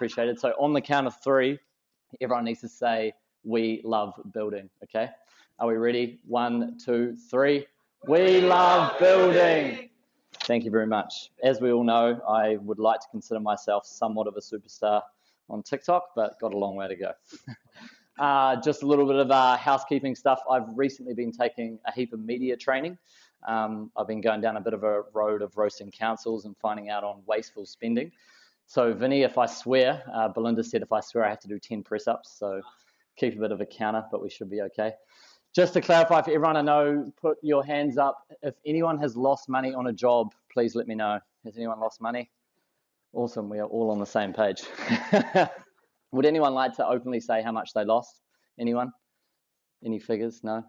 appreciated. So on the count of 3, everyone needs to say, "We love building," okay? Are we ready? 1, 2, 3. We love building. Thank you very much. As we all know, I would like to consider myself somewhat of a superstar on TikTok, but got a long way to go. Just a little bit of housekeeping stuff. I've recently been taking a heap of media training. I've been going down a bit of a road of roasting councils and finding out on wasteful spending. So Vinny, if I swear, Belinda said if I swear I have to do 10 press-ups, so keep a bit of a counter, but we should be okay. Just to clarify for everyone I know, put your hands up. If anyone has lost money on a job, please let me know. Has anyone lost money? Awesome, we are all on the same page. Would anyone like to openly say how much they lost? Anyone? Any figures? No?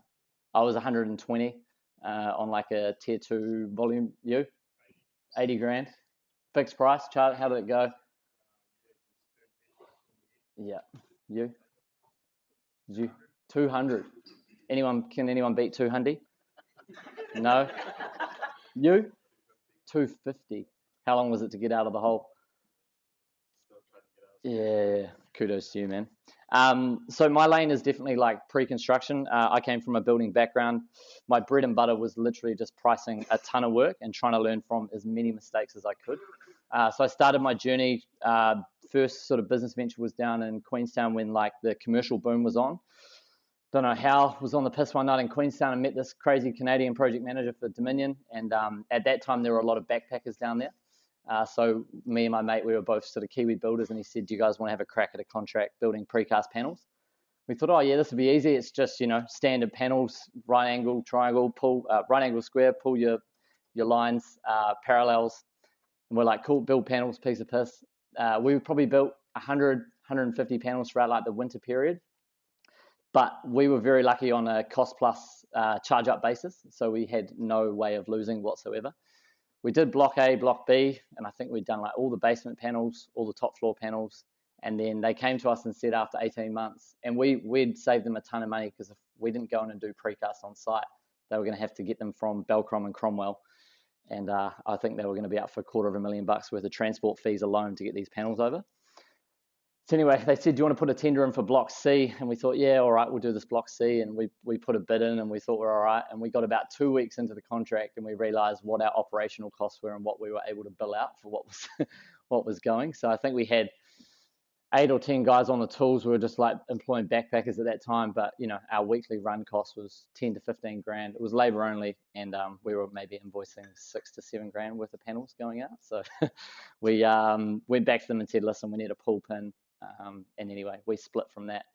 I was 120 on like a tier 2 volume. You? 80 grand. Fixed price. Charlie, how did it go? Yeah. You? Did you? 200. Can anyone beat 200? No? You? 250. How long was it to get out of the hole? Yeah, kudos to you, man. So my lane is definitely like pre-construction. I came from a building background. My bread and butter was literally just pricing a ton of work and trying to learn from as many mistakes as I could. So I started my journey. First sort of business venture was down in Queenstown when like the commercial boom was on. Don't know how, was on the piss one night in Queenstown and met this crazy Canadian project manager for Dominion. And at that time, there were a lot of backpackers down there. So me and my mate, we were both sort of Kiwi builders, and he said, "Do you guys want to have a crack at a contract building precast panels?" We thought, oh yeah, this would be easy. It's just, standard panels, right angle, triangle, pull, right angle square, pull your lines, parallels. And we're like, cool, build panels, piece of piss. We probably built 100, 150 panels throughout like the winter period. But we were very lucky on a cost plus charge up basis. So we had no way of losing whatsoever. We did block A, block B, and I think we'd done like all the basement panels, all the top floor panels. And then they came to us and said after 18 months, and we'd saved them a ton of money because if we didn't go in and do precast on site, they were going to have to get them from Belcrom and Cromwell. And I think they were going to be up for $250,000 worth of transport fees alone to get these panels over. So anyway, they said, "Do you want to put a tender in for Block C?" And we thought, yeah, all right, we'll do this Block C. And we put a bid in and we thought we're all right. And we got about 2 weeks into the contract and we realized what our operational costs were and what we were able to bill out for what was what was going. So I think we had 8 or 10 guys on the tools. We were just like employing backpackers at that time. But, our weekly run cost was 10 to 15 grand. It was labor only. And we were maybe invoicing 6 to 7 grand worth of panels going out. So we went back to them and said, listen, we need a pull pin. And anyway, we split from that.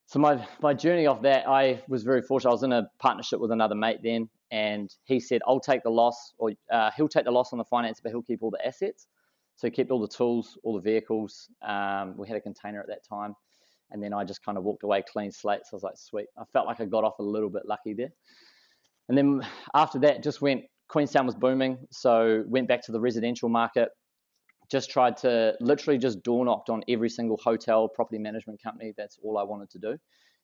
So my journey off that, I was very fortunate. I was in a partnership with another mate then, and he said, I'll take the loss, or he'll take the loss on the finance, but he'll keep all the assets. So he kept all the tools, all the vehicles. We had a container at that time. And then I just kind of walked away clean slate. So I was like, sweet. I felt like I got off a little bit lucky there. And then after that, Queenstown was booming. So went back to the residential market. Just tried to literally just door knocked on every single hotel, property management company. That's all I wanted to do.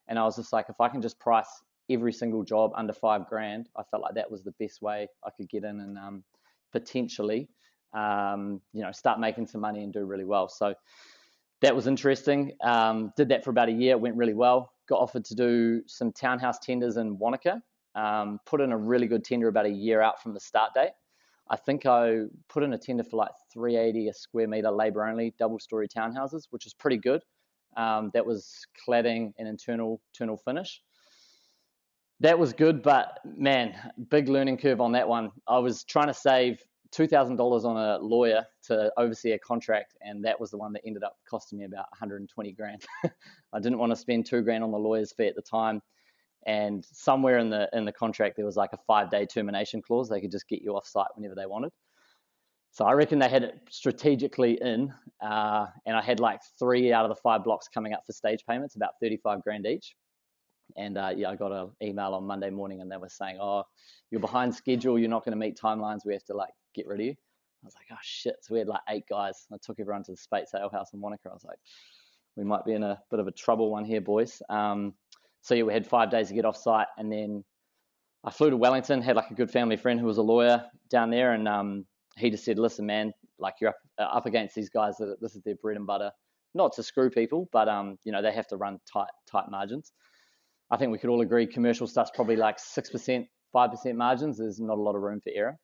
And I was just like, if I can just price every single job under $5,000, I felt like that was the best way I could get in and potentially, start making some money and do really well. So that was interesting. Did that for about a year. It went really well. Got offered to do some townhouse tenders in Wanaka. Put in a really good tender about a year out from the start date. I think I put in a tender for like $380 a square meter labor only, double story townhouses, which is pretty good. That was cladding and internal finish. That was good, but man, big learning curve on that one. I was trying to save $2,000 on a lawyer to oversee a contract, and that was the one that ended up costing me about 120 grand. I didn't want to spend $2,000 on the lawyer's fee at the time. And somewhere in the contract, there was like a 5-day termination clause. They could just get you off site whenever they wanted. So I reckon they had it strategically in. And I had like 3 out of the 5 blocks coming up for stage payments, about 35 grand each. And I got an email on Monday morning and they were saying, oh, you're behind schedule. You're not going to meet timelines. We have to like get rid of you. I was like, oh shit. So we had like 8 guys. I took everyone to the Spates Ale House in Wanaka. I was like, we might be in a bit of a trouble one here, boys. So yeah, we had 5 days to get off site, and then I flew to Wellington, had like a good family friend who was a lawyer down there, and he just said, listen, man, like you're up against these guys, that this is their bread and butter. not to screw people, but they have to run tight margins. I think we could all agree commercial stuff's probably like 6%, 5% margins. There's not a lot of room for error.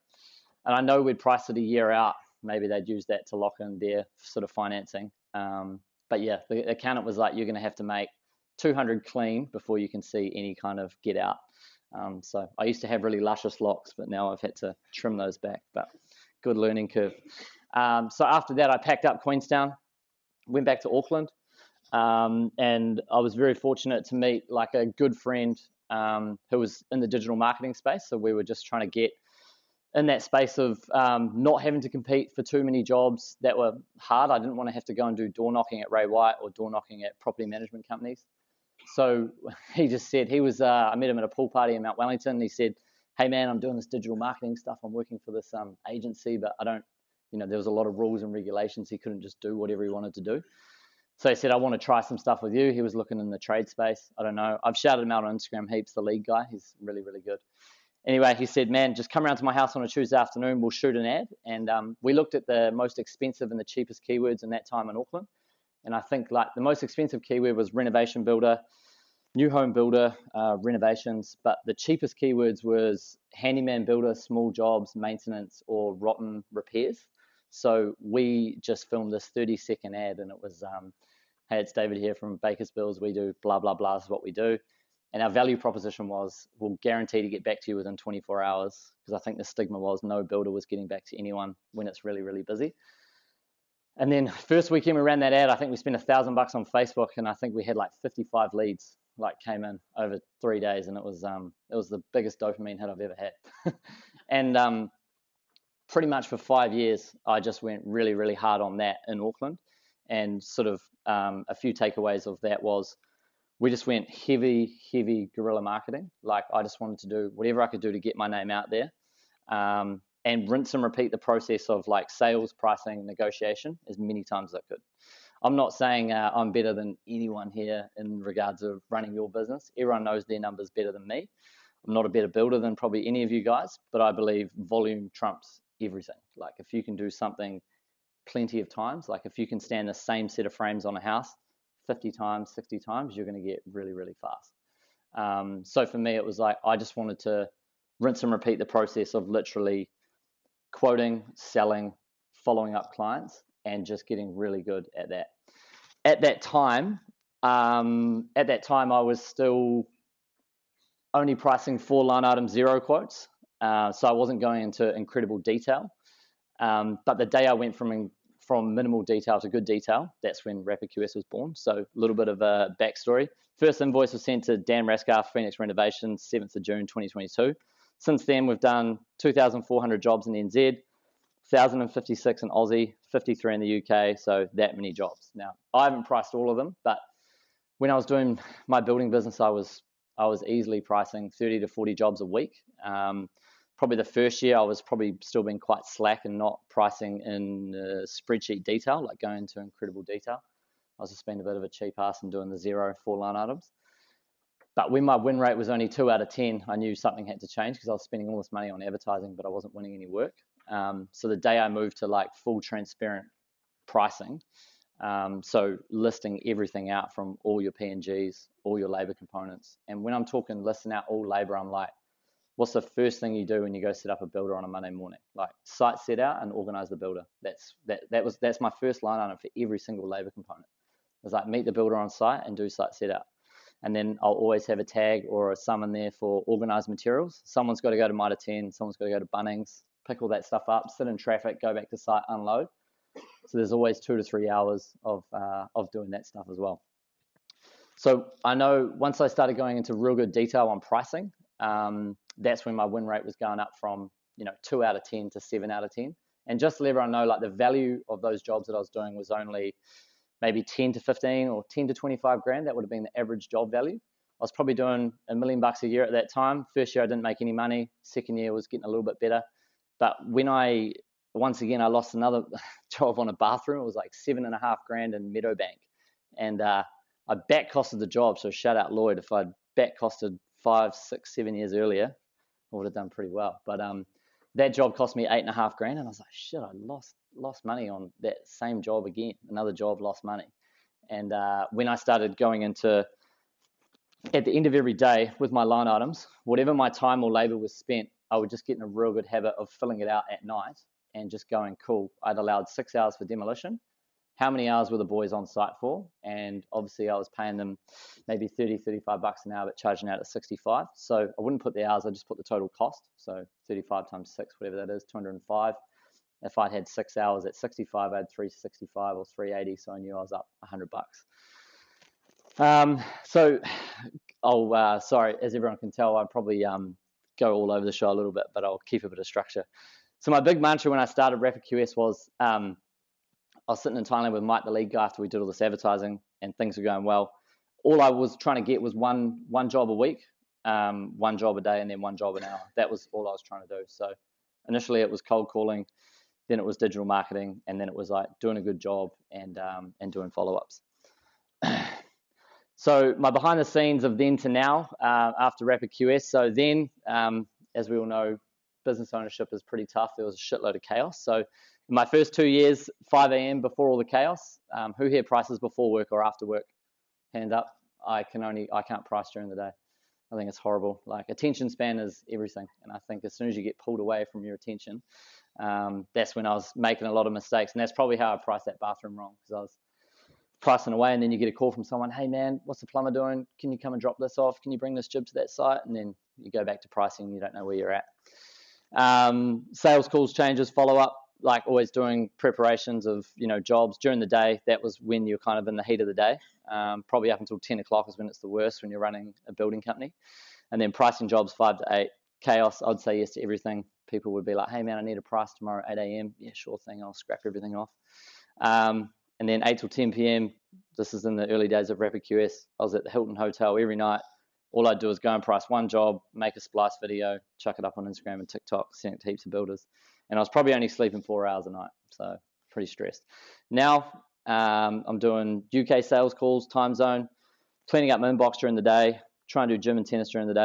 And I know we'd price it a year out. Maybe they'd use that to lock in their sort of financing. But yeah, the accountant was like, you're going to have to make 200 clean before you can see any kind of get out. So I used to have really luscious locks, but now I've had to trim those back. But good learning curve. So after that, I packed up Queenstown, went back to Auckland, and I was very fortunate to meet like a good friend who was in the digital marketing space. So we were just trying to get in that space of not having to compete for too many jobs that were hard. I didn't want to have to go and do door knocking at Ray White or door knocking at property management companies. So he just said, I met him at a pool party in Mount Wellington. And he said, hey man, I'm doing this digital marketing stuff. I'm working for this agency, but I don't, there was a lot of rules and regulations. He couldn't just do whatever he wanted to do. So he said, I want to try some stuff with you. He was looking in the trade space. I don't know. I've shouted him out on Instagram heaps, the lead guy. He's really, really good. Anyway, he said, man, just come around to my house on a Tuesday afternoon. We'll shoot an ad. And we looked at the most expensive and the cheapest keywords in that time in Auckland. And I think like the most expensive keyword was renovation builder, new home builder, renovations. But the cheapest keywords was handyman builder, small jobs, maintenance, or rotten repairs. So we just filmed this 30-second ad, and it was, hey, it's David here from Baker's Bills. We do blah, blah, blah is what we do. And our value proposition was, we'll guarantee to get back to you within 24 hours, because I think the stigma was no builder was getting back to anyone when it's really, really busy. And then first weekend we ran that ad, I think we spent $1,000 on Facebook, and I think we had like 55 leads like came in over 3 days, and it was the biggest dopamine hit I've ever had. And pretty much for 5 years, I just went really, really hard on that in Auckland. And sort of a few takeaways of that was, we just went heavy guerrilla marketing. Like I just wanted to do whatever I could do to get my name out there, and rinse and repeat the process of like sales, pricing, negotiation as many times as I could. I'm not saying I'm better than anyone here in regards of running your business. Everyone knows their numbers better than me. I'm not a better builder than probably any of you guys, but I believe volume trumps everything. Like if you can do something plenty of times, like if you can stand the same set of frames on a house 50 times, 60 times, you're going to get really, really fast. So for me, it was like, I just wanted to rinse and repeat the process of literally quoting, selling, following up clients, and just getting really good at that. At that time, I was still only pricing 4 line item 0 quotes. So I wasn't going into incredible detail. But the day I went from minimal detail to good detail, that's when Rapid QS was born. So a little bit of a backstory. First invoice was sent to Dan Rascar, Phoenix Renovations, 7th of June, 2022. Since then, we've done 2,400 jobs in NZ, 1,056 in Aussie, 53 in the UK, so that many jobs. Now, I haven't priced all of them, but when I was doing my building business, I was easily pricing 30 to 40 jobs a week. Probably the first year I was probably still being quite slack and not pricing in spreadsheet detail, like going into incredible detail. I was just being a bit of a cheap ass and doing the 0 4 line items. But when my win rate was only 2 out of 10, I knew something had to change, because I was spending all this money on advertising, but I wasn't winning any work. So the day I moved to like full transparent pricing, so listing everything out from all your P&Gs, all your labor components. And when I'm talking listing out all labor, I'm like, what's the first thing you do when you go set up a builder on a Monday morning? Like site set out and organize the builder. That's my first line item for every single labor component. It's like meet the builder on site and do site set out. And then I'll always have a tag or a sum in there for organized materials. Someone's got to go to Mitre 10, someone's got to go to Bunnings, pick all that stuff up, sit in traffic, go back to site, unload. So there's always 2 to 3 hours of doing that stuff as well. So I know once I started going into real good detail on pricing, that's when my win rate was going up from 2 out of 10 to 7 out of 10. And just to let everyone know, like the value of those jobs that I was doing was only maybe 10 to 15 or 10 to 25 grand. That would have been the average job value. I was probably doing $1 million a year at that time. First year I didn't make any money. Second year was getting a little bit better. But when I lost another job on a bathroom, it was like 7.5 grand in Meadowbank, and I back costed the job. So shout out Lloyd. If I'd back costed 5, 6, 7 years earlier, I would have done pretty well. But that job cost me 8.5 grand, and I was like, shit, I lost money on that same job again. Another job, lost money. And when I started going into, at the end of every day with my line items, whatever my time or labor was spent, I would just get in a real good habit of filling it out at night and just going, cool, I'd allowed 6 hours for demolition. How many hours were the boys on site for? And obviously I was paying them maybe 30, 35 bucks an hour, but charging out at 65. So I wouldn't put the hours, I just put the total cost. So 35 times 6, whatever that is, 205. If I'd had 6 hours at 65, I had 365 or 380. So I knew I was up 100 bucks. Sorry, as everyone can tell, I probably go all over the show a little bit, but I'll keep a bit of structure. So my big mantra when I started Rapid QS was, I was sitting in Thailand with Mike, the lead guy, after we did all this advertising and things were going well. All I was trying to get was one job a week, one job a day, and then one job an hour. That was all I was trying to do. So initially it was cold calling, then it was digital marketing, and then it was like doing a good job and doing follow-ups. So my behind the scenes of then to now, after Rapid QS. So then, as we all know, business ownership is pretty tough. There was a shitload of chaos. So in my first 2 years, 5 a.m. before all the chaos. Who here prices before work or after work? Hand up. I can't price during the day. I think it's horrible. Like, attention span is everything. And I think as soon as you get pulled away from your attention, that's when I was making a lot of mistakes. And that's probably how I priced that bathroom wrong, because I was pricing away, and then you get a call from someone, hey man, what's the plumber doing? Can you come and drop this off? Can you bring this jib to that site? And then you go back to pricing and you don't know where you're at. Sales calls, changes, follow up, like always doing preparations of, jobs during the day. That was when you're kind of in the heat of the day. Probably up until 10 o'clock is when it's the worst, when you're running a building company. And then pricing jobs 5 to 8. Chaos, I'd say yes to everything. People would be like, hey man, I need a price tomorrow at 8 a.m. Yeah, sure thing, I'll scrap everything off. And then 8 till 10 p.m., this is in the early days of Rapid QS, I was at the Hilton Hotel every night. All I'd do is go and price one job, make a splice video, chuck it up on Instagram and TikTok, send it to heaps of builders. And I was probably only sleeping 4 hours a night, so pretty stressed. Now I'm doing UK sales calls, time zone, cleaning up my inbox during the day, trying to do gym and tennis during the day.